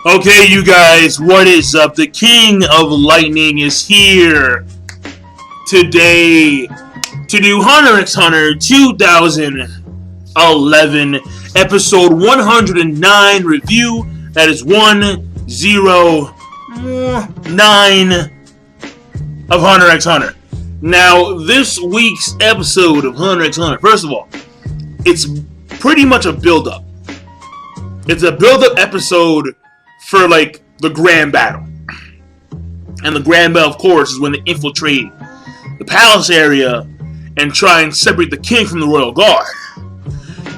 Okay, you guys, what is up? The King of Lightning is here today to do Hunter x Hunter 2011 episode 109 review. That is 109 of Hunter x Hunter. Now, this week's episode of Hunter x Hunter, first of all, it's pretty much a build-up. It's a build-up episode for, like, the grand battle. And the grand battle, of course, is when they infiltrate the palace area and try and separate the king from the royal guard.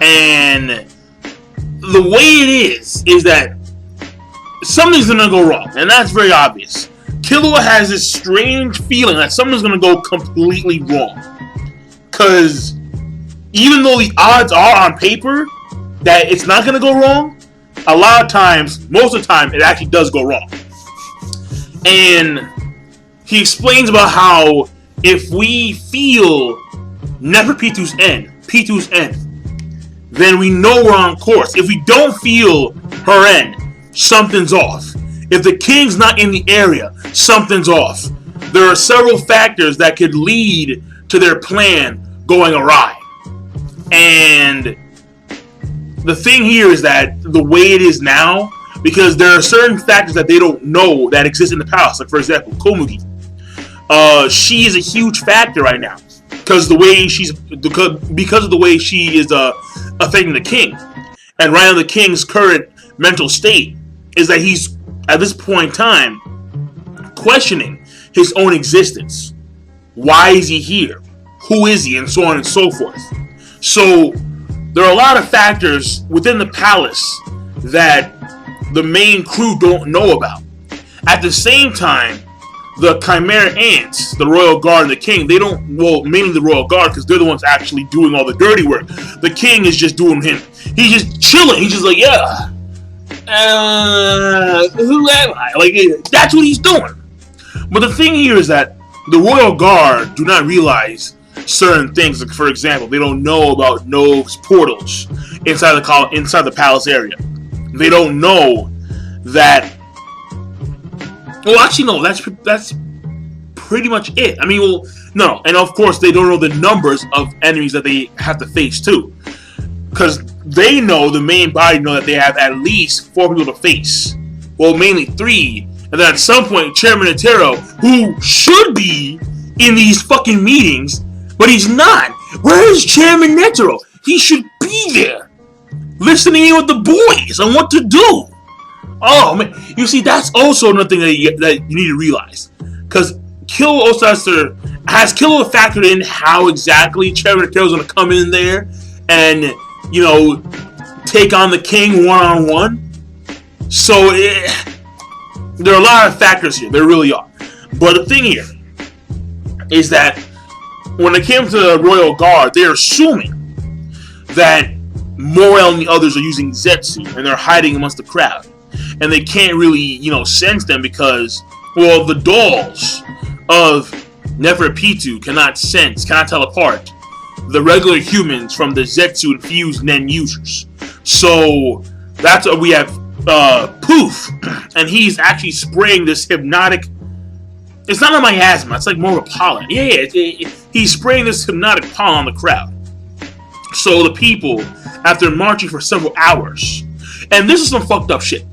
And the way it is that something's gonna go wrong, and that's very obvious. Killua has this strange feeling that something's gonna go completely wrong. Because even though the odds are on paper that it's not gonna go wrong, a lot of times, most of the time, it actually does go wrong. And he explains about how if we feel Neferpitu's end, then we know we're on course. If we don't feel her end, something's off. If the king's not in the area, something's off. There are several factors that could lead to their plan going awry. And the thing here is that the way it is now, because there are certain factors that they don't know that exist in the palace. Like, for example, Komugi. She is a huge factor right now because of the way she is affecting the king. And right now, the king's current mental state is that he's, at this point in time, questioning his own existence. Why is he here? Who is he? And so on and so forth. So there are a lot of factors within the palace that the main crew don't know about. At the same time, the Chimera Ants, the Royal Guard and the King, they don't, well, mainly the Royal Guard, because they're the ones actually doing all the dirty work. The King is just doing him. He's just chilling. He's just like, yeah. Who am I? Like, that's what he's doing. But the thing here is that the Royal Guard do not realize certain things. Like, for example, they don't know about Nove's portals inside the palace area. They don't know that. Well, actually, no. That's pretty much it. I mean, well, no, and of course, they don't know the numbers of enemies that they have to face too, because they know, the main body know that they have at least 4 people to face. Well, mainly 3, and then at some point, Chairman Netero, who should be in these fucking meetings, but he's not. Where is Chairman Netero? He should be there, listening in with the boys on what to do. Oh man, you see, that's also another thing that you need to realize, because Killua also has Killua factored in how exactly Chairman Netero is going to come in there and, you know, take on the king one-on-one. So there are a lot of factors here. There really are. But the thing here is that when it came to the Royal Guard, they're assuming that Morel and the others are using Zetsu and they're hiding amongst the crowd. And they can't really, you know, sense them because, well, the dolls of Neferpitu cannot tell apart the regular humans from the Zetsu infused Nen users. So that's what we have. Poof, and he's actually spraying this hypnotic. It's not a miasma. It's like more of a pollen. Yeah. He's spraying this hypnotic pollen on the crowd. So the people, after marching for several hours, and this is some fucked up shit.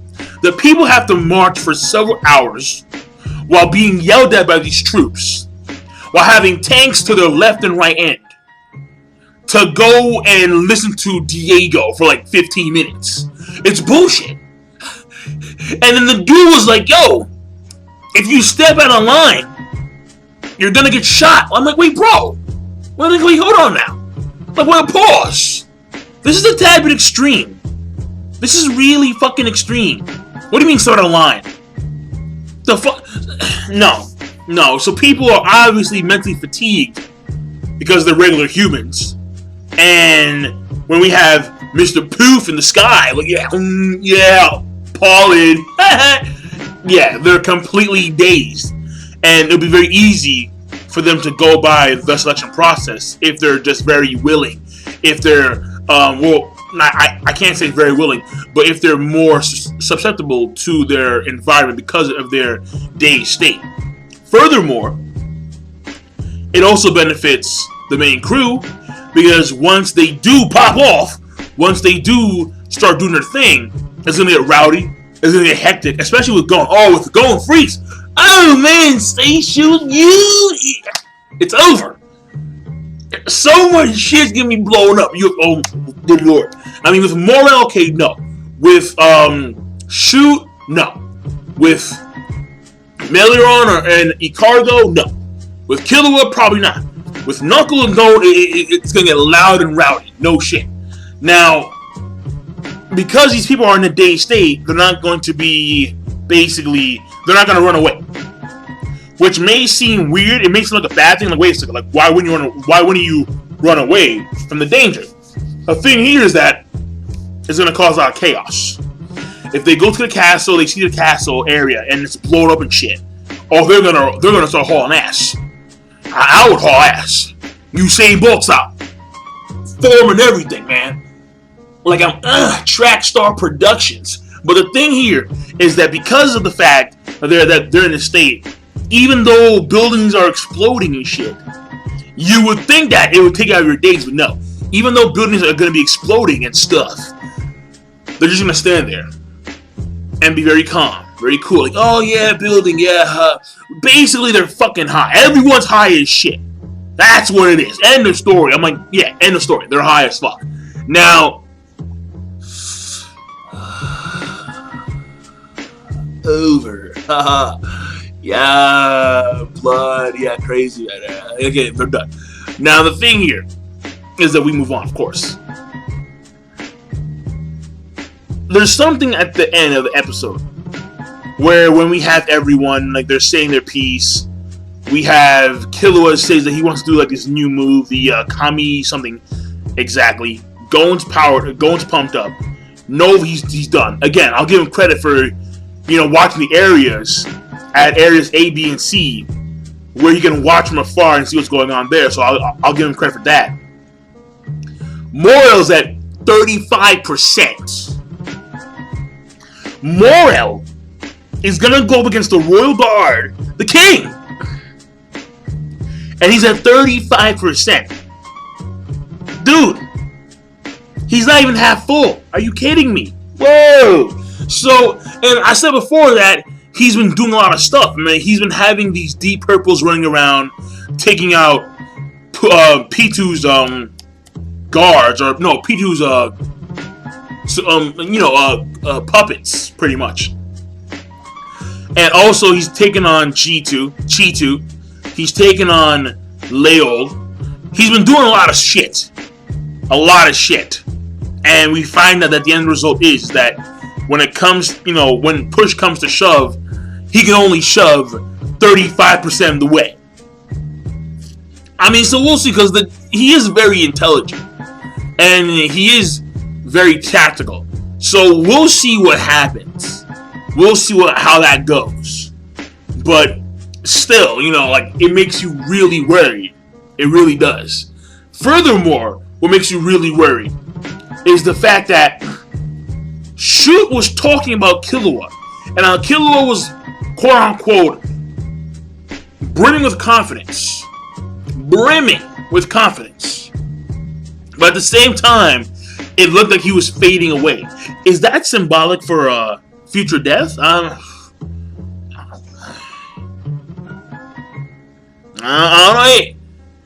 The people have to march for several hours while being yelled at by these troops, while having tanks to their left and right end, to go and listen to Diego for like 15 minutes. It's bullshit. And then the dude was like, yo, if you step out of line, you're gonna get shot. I'm like, wait, bro. Wait, hold on now. Like, wait, pause. This is a tad bit extreme. This is really fucking extreme. What do you mean start a line? The fuck? No. So people are obviously mentally fatigued because they're regular humans. And when we have Mr. Poof in the sky, like, yeah, pollen. Yeah, they're completely dazed. And it'll be very easy for them to go by the selection process if they're just very willing. If they're, I can't say very willing, but if they're more susceptible to their environment because of their dazed state. Furthermore, it also benefits the main crew because once they do pop off, once they do start doing their thing, it's gonna get rowdy, it's gonna get hectic, especially with Gon. Oh, with Gon freaks. Oh man, stay shooting you. It's over. So much shit's gonna be blown up. Oh, good lord. I mean, with Morel, okay, no. With Shoot, no. With Meliron and Icargo, no. With Killua, probably not. With Knuckle and Gold, it's gonna get loud and rowdy. No shit. Now, because these people are in a dazed state, they're not going to be they're not gonna run away. Which may seem weird. It may seem like a bad thing. Like, wait a second. Like, why wouldn't you run away from the danger? The thing here is that it's gonna cause a lot of chaos. If they go to the castle, they see the castle area and it's blown up and shit. Oh, they're gonna start hauling ass. I would haul ass. Usain Bolt's out, form and everything, man. Like I'm Trackstar Productions. But the thing here is that because of the fact that they're in a state, even though buildings are exploding and shit, you would think that it would take out your days, but no. Even though buildings are going to be exploding and stuff, they're just going to stand there and be very calm, very cool. Like, oh yeah, building, yeah. Basically, they're fucking high. Everyone's high as shit. That's what it is. End of story. I'm like, yeah, end of story. They're high as fuck. Now, over. Yeah, blood. Yeah, crazy. Okay, they're done. Now, the thing here is that we move on, of course. There's something at the end of the episode where when we have everyone, like, they're saying their piece, we have Killua says that he wants to do, like, this new move, the Kami something exactly. Gon's pumped up. No, he's done. Again, I'll give him credit for, watching the areas at areas A, B, and C, where you can watch from afar and see what's going on there. So I'll give him credit for that. Morel's at 35%. Morel is gonna go up against the Royal Guard, the King, and he's at 35%. Dude, he's not even half full. Are you kidding me? Whoa! So, and I said before that he's been doing a lot of stuff. I mean, he's been having these deep purples running around, taking out P2's guards, or no, P2's puppets, pretty much. And also, he's taken on Cheetu. He's taken on Leol. He's been doing a lot of shit. And we find out that the end result is that when it comes, when push comes to shove, he can only shove 35% of the way. I mean, so we'll see, because he is very intelligent. And he is very tactical. So we'll see what happens. We'll see how that goes. But still, it makes you really worried. It really does. Furthermore, what makes you really worried is the fact that Shoot was talking about Killua. And Killua was, quote-unquote, brimming with confidence. But at the same time, it looked like he was fading away. Is that symbolic for future death? I don't know.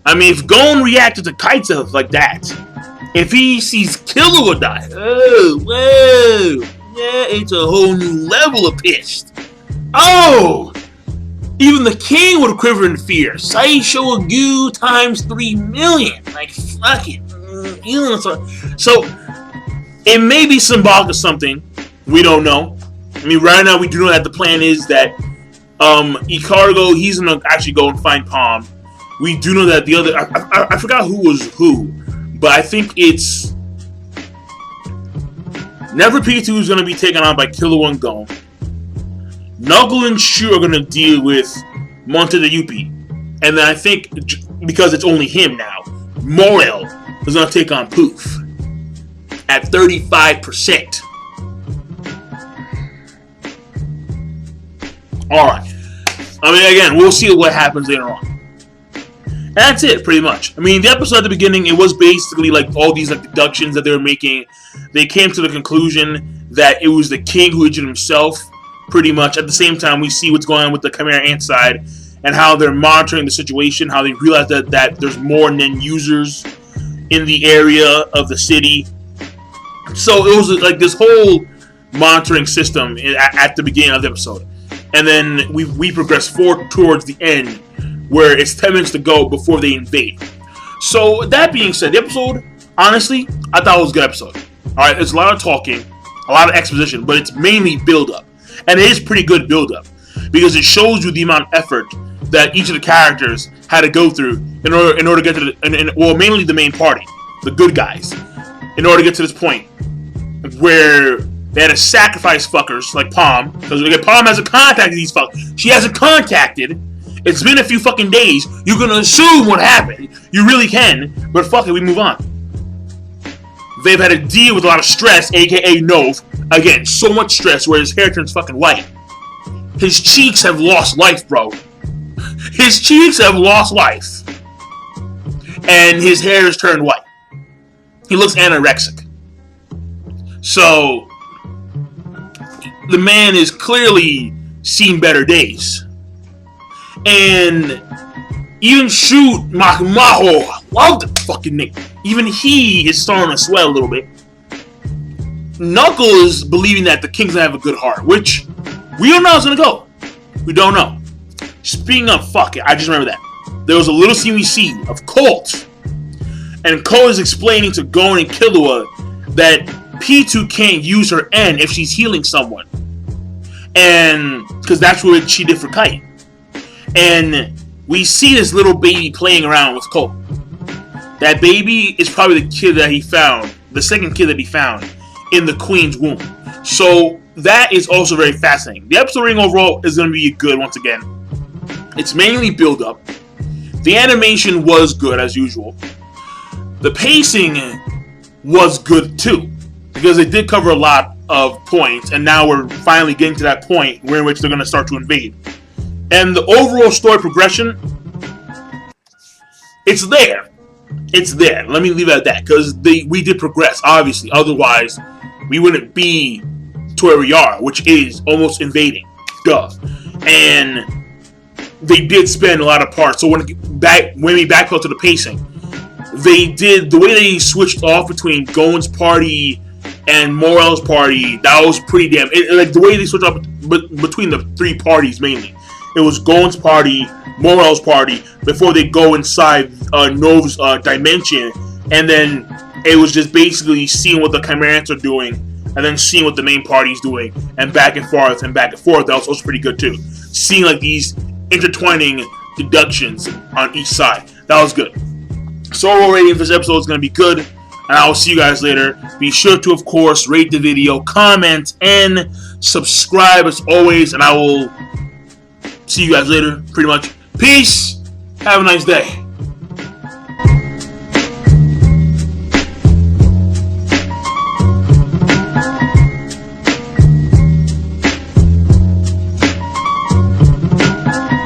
I mean, if Gon reacted to Kaito like that, if he sees Killua die, oh, whoa, yeah, it's a whole new level of pissed. Oh, even the king would quiver in fear. Saisho Agu times 3 million. Like, fuck it. So, it may be symbolic of something. We don't know. I mean, right now we do know that the plan is that Icargo, he's going to actually go and find Palm. We do know that the other... I forgot who was who. But I think it's... Neferpitou is going to be taken on by Killua and Gon. Knuckle and Shu are going to deal with Monte de Yupi. And then I think, because it's only him now, Morel is going to take on Poof. at 35%. Alright. I mean, again, we'll see what happens later on. And that's it, pretty much. I mean, the episode at the beginning, it was basically like all these like deductions that they were making. They came to the conclusion that it was the king who injured himself, pretty much. At the same time, we see what's going on with the Chimera Ant side and how they're monitoring the situation, how they realize that there's more Nen users in the area of the city. So it was like this whole monitoring system at the beginning of the episode. And then we progress forward towards the end, where it's 10 minutes to go before they invade. So that being said, the episode, honestly, I thought it was a good episode. Alright, there's a lot of talking, a lot of exposition, but it's mainly build-up. And it is pretty good build-up, because it shows you the amount of effort that each of the characters had to go through in order to get to well, mainly the main party, the good guys, in order to get to this point where they had to sacrifice fuckers like Palm, because Palm hasn't contacted these fuckers. She hasn't contacted. It's been a few fucking days. You can assume what happened. You really can, but fuck it, we move on. They've had to deal with a lot of stress, aka Nove. Again, so much stress where his hair turns fucking white. His cheeks have lost life, bro. His cheeks have lost life. And his hair has turned white. He looks anorexic. So, the man is clearly seen better days. And even Shoot Makamaho, I love the fucking name. Even he is starting to sweat a little bit. Knuckles believing that the King's gonna have a good heart, which we don't know how it's gonna go. We don't know. Speaking of fuck it, I just remember that. There was a little scene we see of Colt. And Colt is explaining to Gon and Killua that P2 can't use her N if she's healing someone. And because that's what she did for Kite. And we see this little baby playing around with Colt. That baby is probably the kid that he found, the second kid that he found in the Queen's womb. So that is also very fascinating. The episode rating overall is going to be good once again. It's mainly build up. The animation was good as usual. The pacing was good too, because they did cover a lot of points, and now we're finally getting to that point where in which they're going to start to invade. And the overall story progression, it's there. It's there. Let me leave it at that, because we did progress, obviously. Otherwise, we wouldn't be to where we are, which is almost invading. Duh. And they did spend a lot of parts. So when we backpedal to the pacing, they did, the way they switched off between Gon's party and Morel's party, that was pretty damn, like the way they switched off between the three parties mainly. It was Gon's party, Morel's party, before they go inside Nove's dimension, and then it was just basically seeing what the Chimerans are doing, and then seeing what the main party's doing, and back and forth, and back and forth. That was also pretty good too. Seeing like these intertwining deductions on each side. That was good. So overall rating for this episode is going to be good, and I will see you guys later. Be sure to, of course, rate the video, comment, and subscribe as always, and I will see you guys later, pretty much. Peace. Have a nice day.